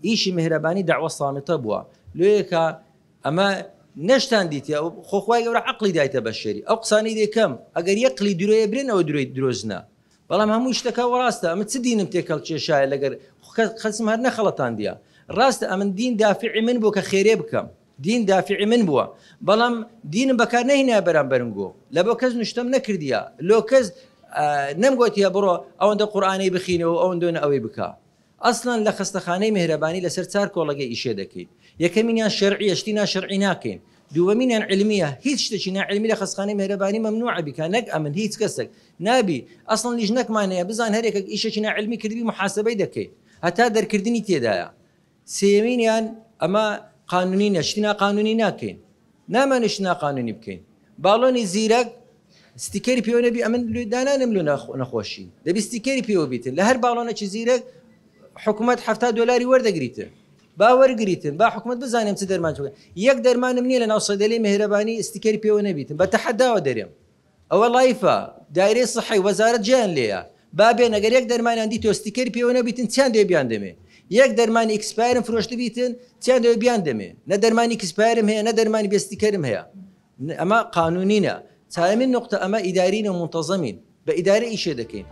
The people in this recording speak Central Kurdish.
ئیشی میهرەبانی داوا ساڵمتە بووە لێکە ئەمە نەشتان دیتە خۆخوای گەورە عەقڵی دایتە بە شێری ئەو قسانەی دێکەم ئەگەر یەقلی درۆیە برێنەوە درۆی درۆزنە بەڵام هەموو شتەکە ڕاستە ئەمە چ دینم تێکەڵ کێشایە لەگەر خەسم هەر نەخەڵەتان دیە ڕاستە ئەمن دین دافعی من بوو کە خێرێ بکەم دین دافعی من بووە بەڵام دینم بەکار نەهێنایە بەرامبەرنگۆ لە بۆ کەس نوشتەم نەکردیە لۆ کەس نەمگوتیە بڕۆ ئەوەندە قورئانی بخینەوە ئەوەندە ئەوەی بکە ئەسڵەن لە خستەخانەی میهرەبانی لەسەر چار کۆڵەگەی ئیشێ دەکەین یەکەمینیان شەرعیە شتی ناشەرعی ناکەین دووەمینیان علمیە هیچ شتێکی ناعلمی لە خستەخانەی میهرەبانی مەمنوعە بیکە نەک ئەمن هیچ کەسێک نابی ئەسڵەن لیژنەکمانەیە بزان هەرێکێک ئیشێکی ناعلمی کردی محاسبەی دەکەین هەتا دەرکردنی تێدایە سێمینیان ئەمە قانونینە شتی ناقانونی ناکەین نامانە شتی ناقانونی بکەین باڵۆنی زیرەک ستیکەری پێوە نەبی ئەمن دانانم لە نەخۆشی دەبی ستیکەری پێوە بیتن لە هەر باڵۆنێکی زیرەک حکوومەت $70 وەردەگریتن با وەرگریتن با حکوومەت بزانێم چ دەرمان چۆکە یەک دەرمانم نییە لە ناو سەدەلەی میهرەبانی ستیکەری پێوە نەبیتن بە تەحەداوە دەرێم ئەوە لایفە دایرەی سەحی وەزارەت جیان لێیە با بێن ئەگەر یەک دەرمانیان دیتەوە ستیکەری پێوە نەبیتن چیان دێ بیان دەمێ یەک دەرمانی ئیکسپایرم فرۆشت بیتن چیان دەوێ بیان دەمێ نە دەرمانی ئیکسپایرم هەیە نە دەرمانی بێستیکەرم هەیە ئەمە قانونینە چایمین نقطە ئەمە ئیدارین و منتەزەمین بە ئیدارە ئیشێ دەکەین